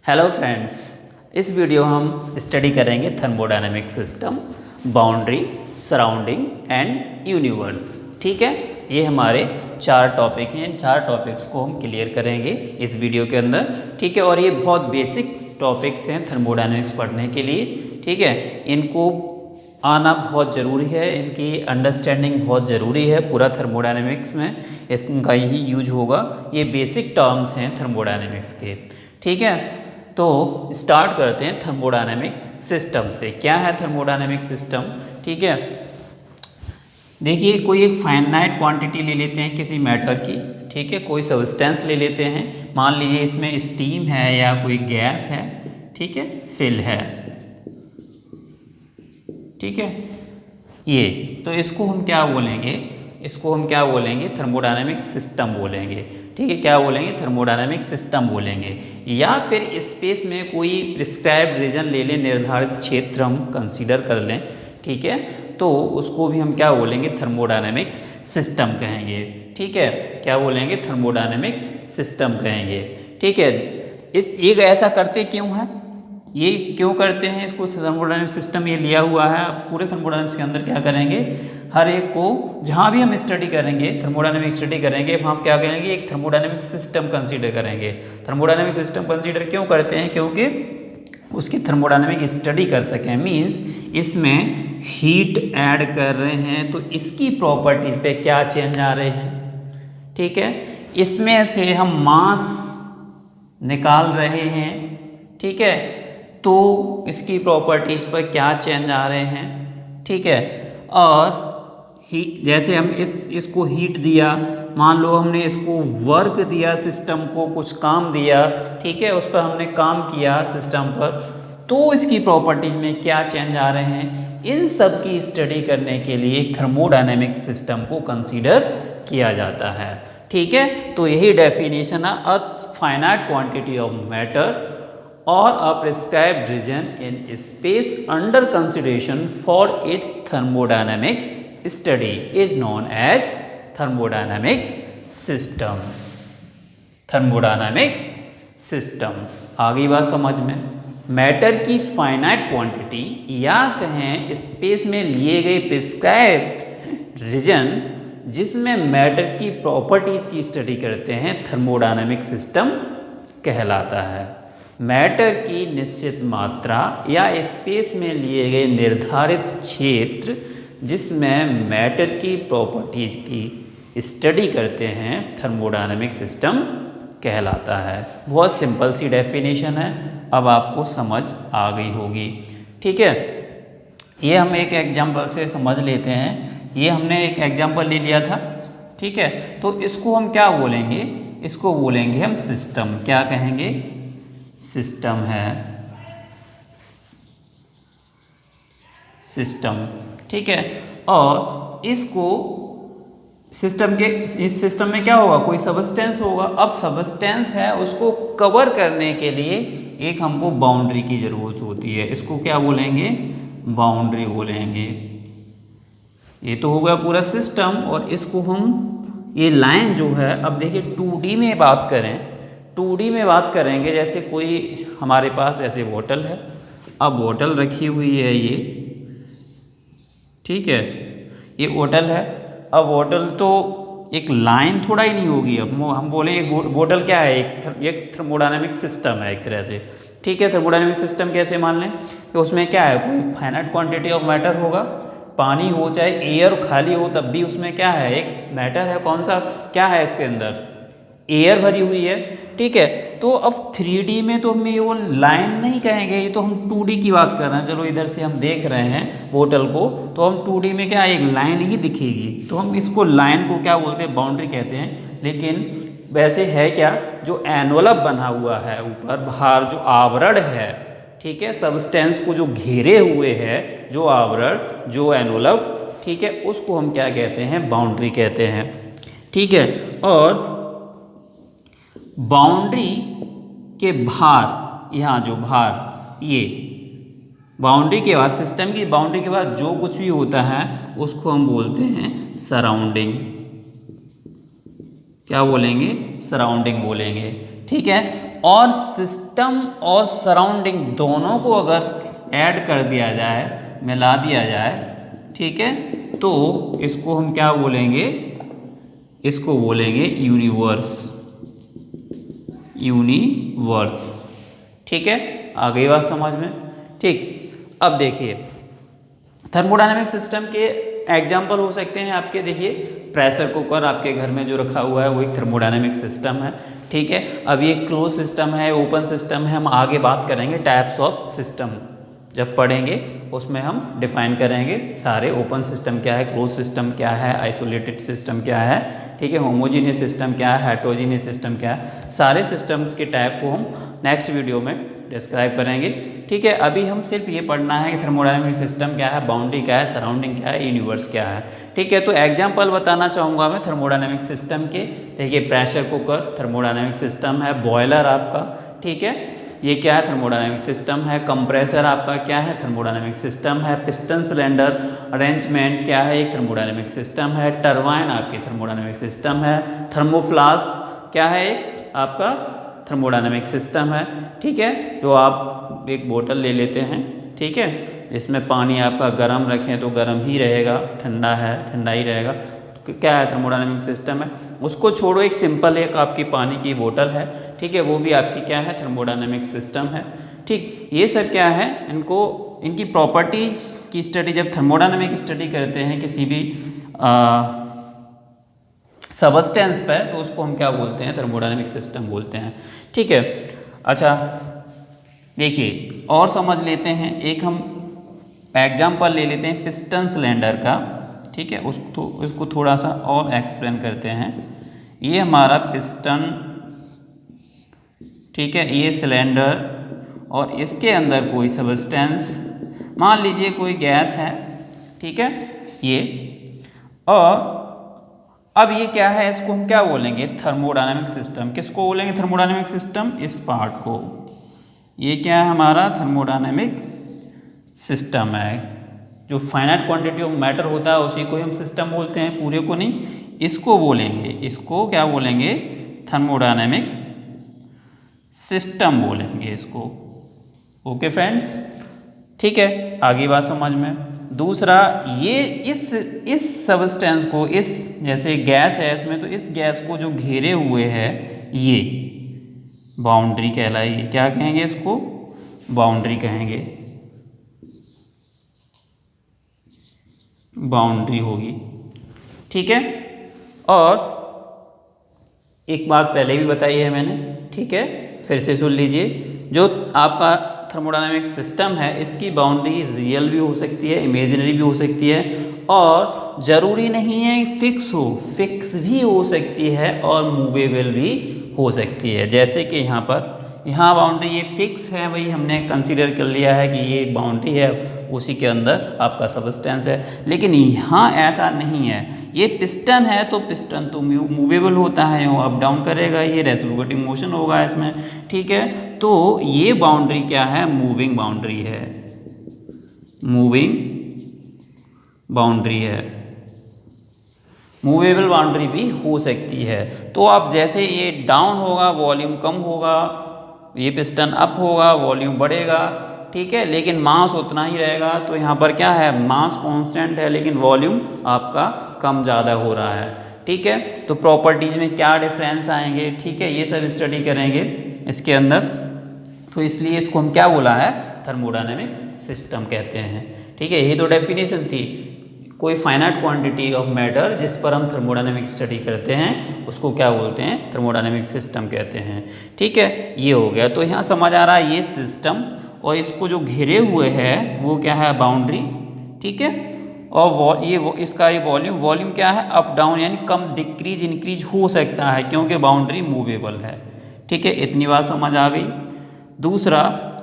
Hello friends, इस video हम study करेंगे thermodynamic system, boundary, surrounding and universe. ठीक है, ये हमारे 4 टॉपिक हैं। इन 4 टॉपिक्स को हम क्लियर करेंगे इस वीडियो के अंदर। ठीक है, और ये बहुत बेसिक टॉपिक्स हैं थर्मोडायनेमिक्स पढ़ने के लिए। ठीक है, इनको आना बहुत ज़रूरी है, इनकी अंडरस्टैंडिंग बहुत ज़रूरी है। पूरा थर्मोडायनेमिक्स में इसका ही यूज होगा। ये बेसिक टर्म्स हैं थर्मोडायनेमिक्स के। ठीक है, तो स्टार्ट करते हैं थर्मोडायनेमिक सिस्टम से। क्या है थर्मोडायनेमिक सिस्टम? ठीक है, देखिए कोई एक फाइनाइट क्वांटिटी ले लेते हैं किसी मैटर की। ठीक है, कोई सब्सटेंस ले लेते हैं, मान लीजिए इसमें स्टीम है या कोई गैस है। ठीक है, फिल है। ठीक है, ये तो इसको हम क्या बोलेंगे? इसको हम क्या बोलेंगे? थर्मोडायनेमिक सिस्टम बोलेंगे। ठीक है, क्या बोलेंगे? थर्मोडायनेमिक सिस्टम बोलेंगे। या फिर स्पेस में कोई प्रिस्क्राइब्ड रीजन ले लें, निर्धारित क्षेत्र हम कंसीडर कर लें। ठीक है, तो उसको भी हम क्या बोलेंगे? थर्मोडायनेमिक सिस्टम कहेंगे। ठीक है, क्या बोलेंगे? थर्मोडायनेमिक सिस्टम कहेंगे। ठीक है, एक ऐसा करते क्यों है? ये क्यों करते हैं इसको थर्मोडायनेमिक सिस्टम? ये लिया हुआ है पूरे थर्मोडायनेमिक्स के अंदर। क्या करेंगे? हर एक को जहाँ भी हम स्टडी करेंगे, थर्मोडायनेमिक स्टडी करेंगे, हम क्या करेंगे? एक थर्मोडायनेमिक सिस्टम कंसीडर करेंगे। थर्मोडायनेमिक सिस्टम कंसीडर क्यों करते हैं? क्योंकि उसकी थर्मोडायनेमिक स्टडी कर सकें। मीन्स इसमें हीट ऐड कर रहे हैं तो इसकी प्रॉपर्टीज पे क्या चेंज आ रहे हैं। ठीक है, इसमें से हम मास निकाल रहे हैं। ठीक है, तो इसकी प्रॉपर्टीज पर क्या चेंज आ रहे हैं। ठीक है, और जैसे हम इसको हीट दिया, मान लो हमने इसको वर्क दिया, सिस्टम को कुछ काम दिया। ठीक है, उस पर हमने काम किया सिस्टम पर, तो इसकी प्रॉपर्टीज में क्या चेंज आ रहे हैं। इन सब की स्टडी करने के लिए थर्मोडायनेमिक सिस्टम को कंसीडर किया जाता है। ठीक है, तो यही डेफिनेशन है। A finite quantity of matter or a prescribed region in space under consideration for its thermodynamic study is known as thermodynamic system. thermodynamic system आ गई बात समझ में? मैटर की फाइनाइट क्वांटिटी या कहें स्पेस में लिए गए प्रिस्क्राइब्ड रीजन जिसमें मैटर की प्रॉपर्टीज की स्टडी करते हैं, थर्मोडायनेमिक सिस्टम कहलाता है। मैटर की निश्चित मात्रा या स्पेस में लिए गए निर्धारित क्षेत्र जिसमें मैटर की प्रॉपर्टीज की स्टडी करते हैं, थर्मोडायनेमिक सिस्टम कहलाता है। बहुत सिंपल सी डेफिनेशन है, अब आपको समझ आ गई होगी। ठीक है, ये हम एक एग्जांपल से समझ लेते हैं। ये हमने एक एग्जांपल ले लिया था। ठीक है, तो इसको हम क्या बोलेंगे? इसको बोलेंगे हम सिस्टम। क्या कहेंगे? सिस्टम है, सिस्टम। ठीक है, और इसको सिस्टम के इस सिस्टम में क्या होगा? कोई सबस्टेंस होगा। अब सबस्टेंस है, उसको कवर करने के लिए एक हमको बाउंड्री की जरूरत होती है। इसको क्या बोलेंगे? बाउंड्री बोलेंगे। ये तो होगा पूरा सिस्टम, और इसको हम ये लाइन जो है, अब देखिए 2D में बात करें, 2D में बात करेंगे। जैसे कोई हमारे पास ऐसे बोतल है, अब बोतल रखी हुई है ये। ठीक है, ये बोतल है। अब बोतल तो एक लाइन थोड़ा ही नहीं होगी। अब हम बोलें एक बोतल क्या है? एक थर्मोडायनेमिक सिस्टम है एक तरह से। ठीक है, थर्मोडायनेमिक सिस्टम कैसे मान लें कि उसमें क्या है? कोई फाइनाइट क्वांटिटी ऑफ मैटर होगा, पानी हो चाहे एयर खाली हो, तब भी उसमें क्या है? एक मैटर है। कौन सा? क्या है इसके अंदर? एयर भरी हुई है। ठीक है, तो अब 3D में तो हम ये वो लाइन नहीं कहेंगे, ये तो हम 2D की बात कर रहे हैं। चलो इधर से हम देख रहे हैं बोतल को, तो हम 2D में क्या एक लाइन ही दिखेगी, तो हम इसको लाइन को क्या बोलते हैं? बाउंड्री कहते हैं। लेकिन वैसे है क्या? जो एनवलप बना हुआ है ऊपर बाहर, जो आवरण है, ठीक है, सबस्टेंस को जो घेरे हुए है, जो आवरण, जो एनवलप, ठीक है, उसको हम क्या कहते हैं? बाउंड्री कहते हैं। ठीक है, और बाउंड्री के बाहर, यहाँ जो बाहर, ये बाउंड्री के बाद, सिस्टम की बाउंड्री के बाद जो कुछ भी होता है उसको हम बोलते हैं सराउंडिंग। क्या बोलेंगे? सराउंडिंग बोलेंगे। ठीक है, और सिस्टम और सराउंडिंग दोनों को अगर ऐड कर दिया जाए, मिला दिया जाए, ठीक है, तो इसको हम क्या बोलेंगे, इसको बोलेंगे यूनिवर्स, यूनिवर्स। ठीक है, आ गई बात समझ में। ठीक, अब देखिए थर्मोडायनेमिक सिस्टम के एग्जाम्पल हो सकते हैं आपके, देखिए प्रेशर कुकर आपके घर में जो रखा हुआ है वो एक थर्मोडायनेमिक सिस्टम है। ठीक है, अब ये क्लोज सिस्टम है, ओपन सिस्टम है, हम आगे बात करेंगे टाइप्स ऑफ सिस्टम जब पढ़ेंगे, उसमें हम डिफाइन करेंगे सारे, ओपन सिस्टम क्या है, क्लोज सिस्टम क्या है, आइसोलेटेड सिस्टम क्या है, ठीक है, होमोजीनियस सिस्टम क्या है, हेटेरोजीनियस सिस्टम क्या है, सारे सिस्टम्स के टाइप को हम नेक्स्ट वीडियो में डिस्क्राइब करेंगे। ठीक है, अभी हम सिर्फ ये पढ़ना है कि थर्मोडायनेमिक सिस्टम क्या है, बाउंड्री क्या है, सराउंडिंग क्या है, यूनिवर्स क्या है। ठीक है, तो एग्जाम्पल बताना चाहूँगा मैं थर्मोडायनेमिक सिस्टम के। देखिए प्रेशर कुकर थर्मोडायनेमिक सिस्टम है, बॉयलर आपका, ठीक है, ये क्या है, थर्मोडायनेमिक सिस्टम है। कंप्रेसर आपका क्या है, थर्मोडायनेमिक सिस्टम है। पिस्टन सिलेंडर अरेंजमेंट क्या है, एक थर्मोडायनेमिक सिस्टम है। टरबाइन आपकी थर्मोडायनेमिक सिस्टम है। थर्मोफ्लास्क क्या है, एक आपका थर्मोडायनेमिक सिस्टम है। ठीक है, जो आप एक बोतल ले लेते हैं, ठीक है, इसमें पानी आपका गर्म रखें तो गर्म ही रहेगा, ठंडा है ठंडा ही रहेगा, क्या है, थर्मोडायनेमिक सिस्टम है। उसको छोड़ो, एक सिंपल एक आपकी पानी की बोतल है, ठीक है, वो भी आपकी क्या है, थर्मोडायनेमिक सिस्टम है। ठीक, ये सब क्या है, इनको इनकी प्रॉपर्टीज़ की स्टडी जब थर्मोडायनेमिक स्टडी करते हैं किसी भी सबस्टेंस पे, तो उसको हम क्या बोलते हैं, थर्मोडायनेमिक सिस्टम बोलते हैं। ठीक है, अच्छा देखिए और समझ लेते हैं, एक हम एग्जाम्पल ले लेते हैं पिस्टन सिलेंडर का। ठीक है, उसको थोड़ा सा और एक्सप्लेन करते हैं। ये हमारा पिस्टन, ठीक है, ये सिलेंडर, और इसके अंदर कोई सबस्टेंस, मान लीजिए कोई गैस है, ठीक है, ये, और अब ये क्या है, इसको हम क्या बोलेंगे, थर्मोडायनेमिक सिस्टम। किसको बोलेंगे, थर्मोडायनेमिक सिस्टम, इस पार्ट को। ये क्या है, हमारा थर्मोडायनेमिक सिस्टम है। जो फाइनाइट क्वांटिटी ऑफ मैटर होता है उसी को हम सिस्टम बोलते हैं, पूरे को नहीं। इसको बोलेंगे, इसको क्या बोलेंगे, थर्मोडायनेमिक सिस्टम बोलेंगे इसको। ओके फ्रेंड्स, ठीक है, आगे बात समझ में। दूसरा, ये इस सबस्टेंस को, इस जैसे गैस है इसमें, तो इस गैस को जो घेरे हुए है ये बाउंड्री कहलाई, क्या कहेंगे इसको, बाउंड्री कहेंगे, बाउंड्री होगी। ठीक है, और एक बात पहले भी बताई है मैंने, ठीक है, फिर से सुन लीजिए, जो आपका थर्मोडायनेमिक सिस्टम है इसकी बाउंड्री रियल भी हो सकती है, इमेजिनरी भी हो सकती है, और ज़रूरी नहीं है फिक्स हो, फिक्स भी हो सकती है और मूवेबल भी हो सकती है। जैसे कि यहाँ बाउंड्री ये फिक्स है, वही हमने कंसीडर कर लिया है कि ये बाउंड्री है, उसी के अंदर आपका सबस्टेंस है। लेकिन यहाँ ऐसा नहीं है, ये पिस्टन है तो पिस्टन तो मूवेबल होता है, वो अप डाउन करेगा, ये रेसिप्रोकेटिंग मोशन होगा इसमें। ठीक है, तो ये बाउंड्री क्या है, मूविंग बाउंड्री है, मूविंग बाउंड्री है। मूवेबल बाउंड्री भी हो सकती है। तो आप जैसे ये डाउन होगा वॉल्यूम कम होगा, ये पिस्टन अप होगा वॉल्यूम बढ़ेगा, ठीक है, लेकिन मास उतना ही रहेगा। तो यहाँ पर क्या है, मास कांस्टेंट है लेकिन वॉल्यूम आपका कम ज़्यादा हो रहा है। ठीक है, तो प्रॉपर्टीज़ में क्या डिफरेंस आएंगे, ठीक है, ये सब स्टडी करेंगे इसके अंदर। तो इसलिए इसको हम क्या बोला है, थर्मोडायनेमिक सिस्टम कहते हैं। ठीक है, यही तो डेफिनेशन थी, कोई फाइनाइट क्वांटिटी ऑफ मैटर जिस पर हम थर्मोडायनेमिक स्टडी करते हैं उसको क्या बोलते हैं, थर्मोडायनेमिक सिस्टम कहते हैं। ठीक है, ये हो गया। तो यहाँ समझ आ रहा है ये सिस्टम, और इसको जो घेरे हुए है वो क्या है, बाउंड्री। ठीक है, और इसका ये वॉल्यूम क्या है, अप डाउन, यानी कम डिक्रीज इंक्रीज हो सकता है क्योंकि बाउंड्री मूवेबल है। ठीक है, इतनी बात समझ आ गई। दूसरा,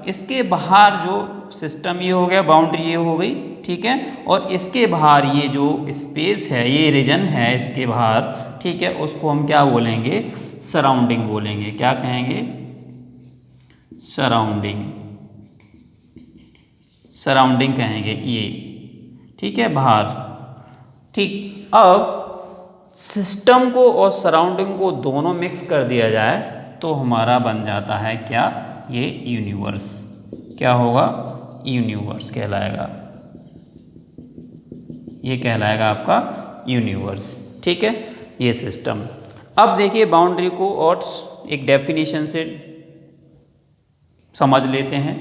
इसके बाहर जो सिस्टम ये हो गया, बाउंड्री ये हो गई, ठीक है, और इसके बाहर ये जो स्पेस है, ये रीजन है इसके बाहर, ठीक है, उसको हम क्या बोलेंगे, सराउंडिंग बोलेंगे। क्या कहेंगे, सराउंडिंग, सराउंडिंग कहेंगे ये। ठीक है, बाहर। ठीक, अब सिस्टम को और सराउंडिंग को दोनों मिक्स कर दिया जाए तो हमारा बन जाता है क्या, ये यूनिवर्स। क्या होगा, यूनिवर्स कहलाएगा, ये कहलाएगा आपका यूनिवर्स। ठीक है, ये सिस्टम। अब देखिए बाउंड्री को और एक डेफिनेशन से समझ लेते हैं।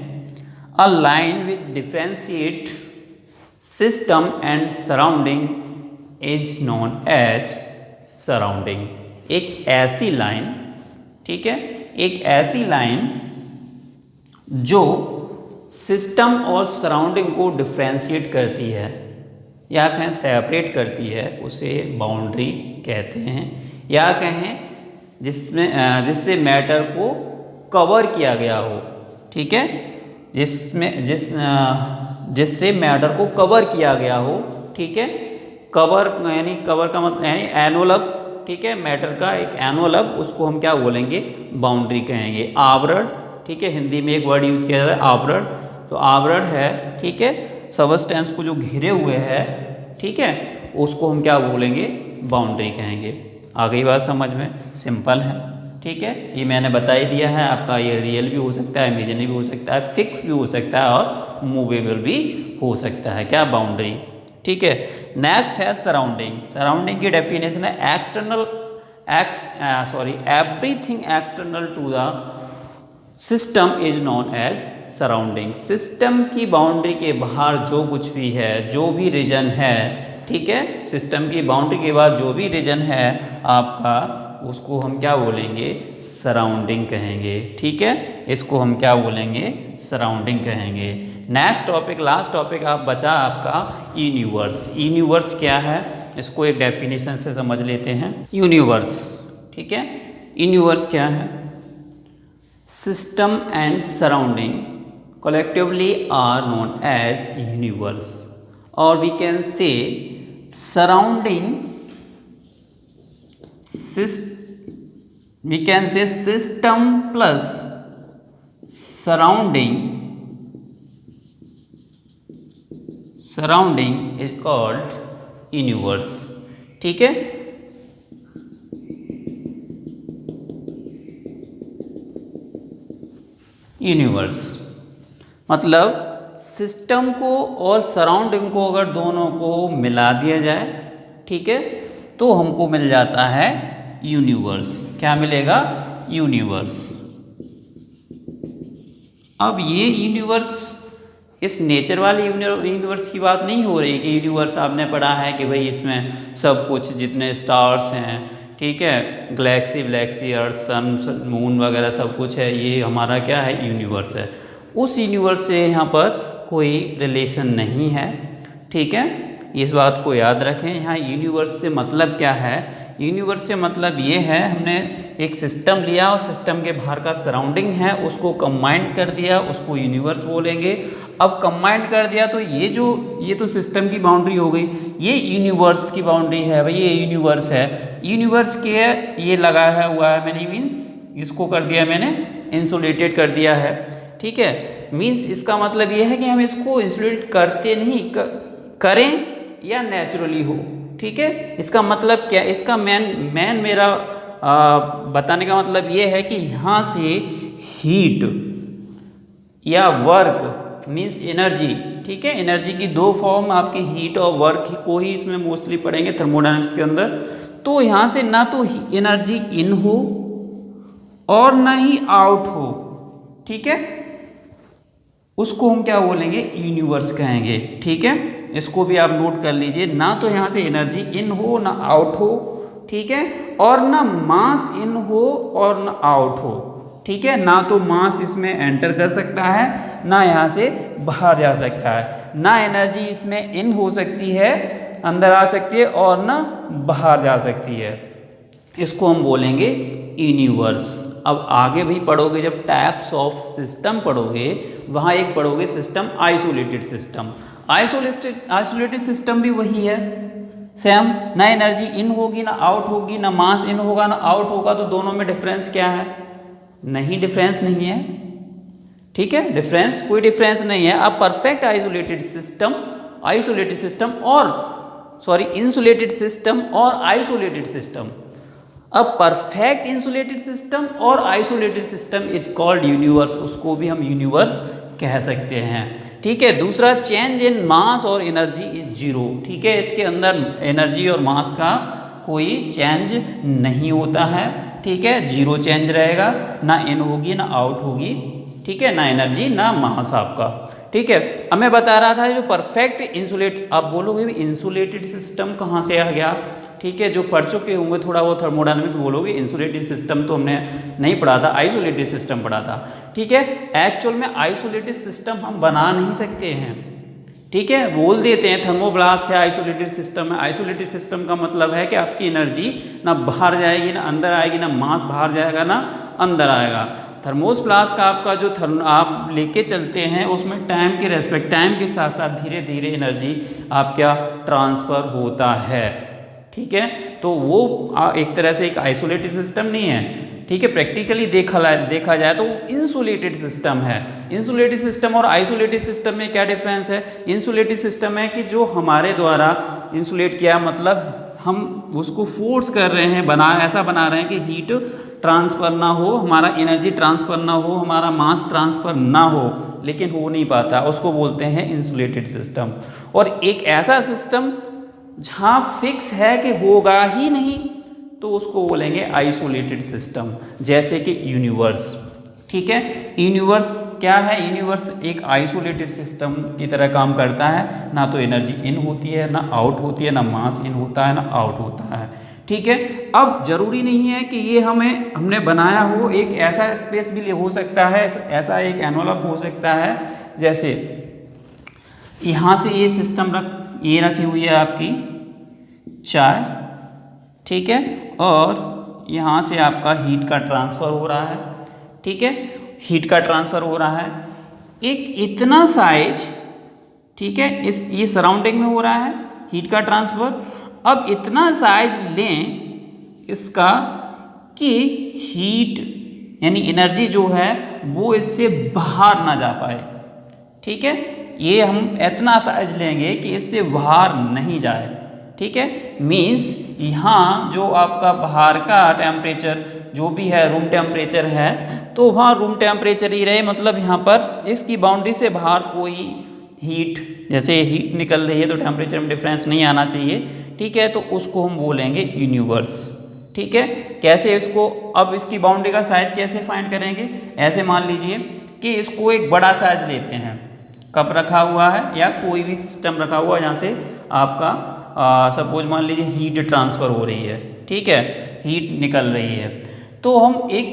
A line which differentiate system and surrounding is known as surrounding. एक ऐसी लाइन, ठीक है, एक ऐसी लाइन जो सिस्टम और सराउंडिंग को डिफरेंशिएट करती है या कहें सेपरेट करती है, उसे बाउंड्री कहते हैं। या कहें जिससे मैटर को कवर किया गया हो, ठीक है, जिससे मैटर को कवर किया गया हो, ठीक है। कवर यानी कवर का मतलब यानी एनवलप, ठीक है, मैटर का एक एनवलप, उसको हम क्या बोलेंगे, बाउंड्री कहेंगे। आवरण, ठीक है, हिंदी में एक वर्ड यूज किया जाता है आवरण, तो आवरण है, ठीक है, सबस्टेंस को जो घेरे हुए है, ठीक है, उसको हम क्या बोलेंगे, बाउंड्री कहेंगे। आ गई बात समझ में, सिंपल है। ठीक है, ये मैंने बता ही दिया है आपका। ये रियल भी हो सकता है, इमेजिनरी भी हो सकता है, फिक्स भी हो सकता है और मूवेबल भी हो सकता है, क्या, बाउंड्री। ठीक है, नेक्स्ट है सराउंडिंग। सराउंडिंग की डेफिनेशन है everything external to the system is known as surrounding. System की बाउंड्री के बाहर जो कुछ भी है, जो भी रीजन है, ठीक है, सिस्टम की बाउंड्री के बाद जो भी रीजन है आपका, उसको हम क्या बोलेंगे, सराउंडिंग कहेंगे। ठीक है, इसको हम क्या बोलेंगे, सराउंडिंग कहेंगे। नेक्स्ट टॉपिक, लास्ट टॉपिक आप बचा आपका यूनिवर्स। यूनिवर्स क्या है, इसको एक डेफिनेशन से समझ लेते हैं। यूनिवर्स, ठीक है, यूनिवर्स क्या है, system and surrounding collectively are known as universe, or we can say surrounding we can say system plus surrounding is called universe। ठीक है, यूनिवर्स मतलब सिस्टम को और सराउंडिंग को अगर दोनों को मिला दिया जाए, ठीक है, तो हमको मिल जाता है यूनिवर्स। क्या मिलेगा, यूनिवर्स। अब ये यूनिवर्स इस नेचर वाले यूनिवर्स की बात नहीं हो रही कि यूनिवर्स आपने पढ़ा है कि भाई इसमें सब कुछ जितने स्टार्स हैं, ठीक है, गैलेक्सी वैलेक्सी, अर्थ, सन, मून वगैरह सब कुछ है, ये हमारा क्या है, यूनिवर्स है। उस यूनिवर्स से यहाँ पर कोई रिलेशन नहीं है। ठीक है, इस बात को याद रखें। यहाँ यूनिवर्स से मतलब क्या है, यूनिवर्स से मतलब ये है, हमने एक सिस्टम लिया और सिस्टम के बाहर का सराउंडिंग है उसको कंबाइंड कर दिया, उसको यूनिवर्स बोलेंगे। अब कंबाइंड कर दिया तो ये तो सिस्टम की बाउंड्री हो गई, ये यूनिवर्स की बाउंड्री है, भाई ये यूनिवर्स है। यूनिवर्स के ये लगाया हुआ है मैंने, मीन्स इसको कर दिया मैंने इंसुलेटेड कर दिया है। ठीक है, मीन्स इसका मतलब ये है कि हम इसको इंसुलेट करते नहीं, करें या नेचुरली हो। ठीक है, इसका मतलब क्या, इसका मेन मेरा बताने का मतलब ये है कि यहाँ से हीट या वर्क मीन्स एनर्जी, ठीक है, एनर्जी की दो फॉर्म आपकी हीट और वर्क को ही इसमें मोस्टली पढ़ेंगे थर्मोडायनेमिक्स के अंदर। तो यहाँ से ना तो एनर्जी इन हो और ना ही आउट हो, ठीक है, उसको हम क्या बोलेंगे, यूनिवर्स कहेंगे। ठीक है, इसको भी आप नोट कर लीजिए, ना तो यहाँ से एनर्जी इन हो ना आउट हो, ठीक है, और ना मास इन हो और ना आउट हो। ठीक है, ना तो मास इसमें एंटर कर सकता है, ना यहाँ से बाहर जा सकता है, ना एनर्जी इसमें इन हो सकती है, अंदर आ सकती है, और ना बाहर जा सकती है। इसको हम बोलेंगे यूनिवर्स। अब आगे भी पढ़ोगे, जब टाइप्स ऑफ सिस्टम पढ़ोगे, वहाँ एक पढ़ोगे system isolated system. Isolated system भी वही है, सेम, ना एनर्जी इन होगी ना आउट होगी, ना मास इन होगा ना आउट होगा। तो दोनों में डिफरेंस क्या है, नहीं, डिफरेंस नहीं है। ठीक है, डिफरेंस, कोई डिफरेंस नहीं है। अब परफेक्ट इंसुलेटेड सिस्टम और आइसोलेटेड सिस्टम। अब परफेक्ट इंसुलेटेड सिस्टम और isolated system is called universe, उसको भी हम यूनिवर्स कह सकते हैं। ठीक है, दूसरा चेंज इन मास और एनर्जी इज जीरो। ठीक है, इसके अंदर एनर्जी और मास का कोई चेंज नहीं होता है। ठीक है, जीरो चेंज रहेगा, ना इन होगी ना आउट होगी। ठीक है, ना एनर्जी ना मास आपका। ठीक है, अब मैं बता रहा था जो परफेक्ट इंसुलेट, आप बोलोगे भी इंसुलेटेड सिस्टम कहाँ से आ गया। ठीक है, जो पढ़ चुके होंगे थोड़ा वो थर्मोडायनामिक्स बोलोगे, इंसुलेटेड सिस्टम तो हमने नहीं पढ़ा था, आइसोलेटेड सिस्टम पढ़ा था। ठीक है, एक्चुअल में आइसोलेटेड सिस्टम हम बना नहीं सकते हैं। ठीक है, बोल देते हैं थर्मोब्लास्ट है, आइसोलेटेड सिस्टम है। आइसोलेटेड सिस्टम का मतलब है कि आपकी एनर्जी ना बाहर जाएगी ना अंदर आएगी, ना मास बाहर जाएगा ना अंदर आएगा। थर्मोप्लास्ट का आपका जो आप लेके चलते हैं उसमें टाइम के रेस्पेक्ट, टाइम के साथ साथ धीरे धीरे एनर्जी आप क्या ट्रांसफ़र होता है। ठीक है, तो वो एक तरह से एक आइसोलेटेड सिस्टम नहीं है। ठीक है, प्रैक्टिकली देखा जाए तो इंसुलेटेड सिस्टम है। इंसुलेटेड सिस्टम और आइसोलेटेड सिस्टम में क्या डिफरेंस है। इंसुलेटेड सिस्टम है कि जो हमारे द्वारा इंसुलेट किया, मतलब हम उसको फोर्स कर रहे हैं, ऐसा बना रहे हैं कि हीट ट्रांसफ़र ना हो, हमारा एनर्जी ट्रांसफ़र ना हो, हमारा मास ट्रांसफ़र ना हो, लेकिन हो नहीं पाता, उसको बोलते हैं इंसुलेटेड सिस्टम। और एक ऐसा सिस्टम जहाँ फिक्स है कि होगा ही नहीं, तो उसको बोलेंगे आइसोलेटेड सिस्टम, जैसे कि यूनिवर्स। ठीक है, यूनिवर्स क्या है, यूनिवर्स एक आइसोलेटेड सिस्टम की तरह काम करता है, ना तो एनर्जी इन होती है ना आउट होती है, ना मास इन होता है ना आउट होता है। ठीक है, अब जरूरी नहीं है कि ये हमने बनाया हो, एक ऐसा स्पेस भी हो सकता है, ऐसा एक एनवलप हो सकता है, जैसे यहाँ से ये सिस्टम ये रखी हुई है आपकी चाय। ठीक है, और यहाँ से आपका हीट का ट्रांसफ़र हो रहा है। ठीक है, हीट का ट्रांसफ़र हो रहा है एक इतना साइज। ठीक है, ये सराउंडिंग में हो रहा है हीट का ट्रांसफ़र। अब इतना साइज लें इसका कि हीट यानी एनर्जी जो है वो इससे बाहर ना जा पाए। ठीक है, ये हम इतना साइज लेंगे कि इससे बाहर नहीं जाए। ठीक है, मीन्स यहाँ जो आपका बाहर का टेम्परेचर जो भी है रूम टेम्परेचर है, तो वहाँ रूम टेम्परेचर ही रहे, मतलब यहाँ पर इसकी बाउंड्री से बाहर कोई हीट, जैसे हीट निकल रही है तो टेम्परेचर में डिफरेंस नहीं आना चाहिए। ठीक है, तो उसको हम बोलेंगे यूनिवर्स। ठीक है, कैसे इसको, अब इसकी बाउंड्री का साइज कैसे फाइंड करेंगे। ऐसे मान लीजिए कि इसको एक बड़ा साइज लेते हैं, कप रखा हुआ है या कोई भी सिस्टम रखा हुआ है जहाँ से आपका सपोज मान लीजिए हीट ट्रांसफ़र हो रही है। ठीक है, हीट निकल रही है, तो हम एक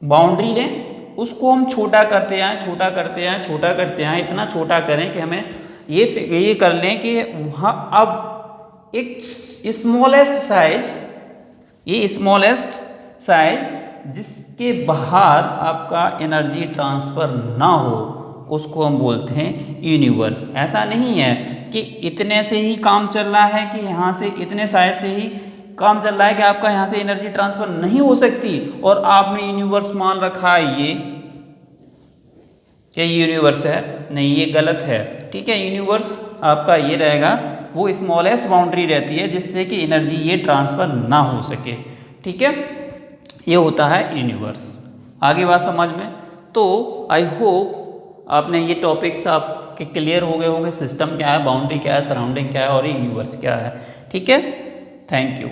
बाउंड्री लें, उसको हम छोटा करते आएँ, छोटा करते आएँ, छोटा करते आएँ, इतना छोटा करें कि हमें ये कर लें कि वहाँ अब एक स्मॉलेस्ट साइज, ये स्मॉलेस्ट साइज जिसके बाहर आपका एनर्जी ट्रांसफ़र ना हो, उसको हम बोलते हैं यूनिवर्स। ऐसा नहीं है कि इतने से ही काम चल रहा है, कि यहाँ से इतने साइज से ही काम चल रहा है कि आपका यहाँ से एनर्जी ट्रांसफ़र नहीं हो सकती और आपने यूनिवर्स मान रखा है ये क्या यूनिवर्स है। नहीं, ये गलत है। ठीक है, यूनिवर्स आपका ये रहेगा, वो स्मॉलेस्ट बाउंड्री रहती है जिससे कि एनर्जी ये ट्रांसफ़र ना हो सके। ठीक है, ये होता है यूनिवर्स। आगे बात समझ में, तो आई होप आपने ये टॉपिक्स आपके क्लियर हो गए होंगे, सिस्टम क्या है, बाउंड्री क्या है, सराउंडिंग क्या है और यूनिवर्स क्या है। ठीक है, थैंक यू।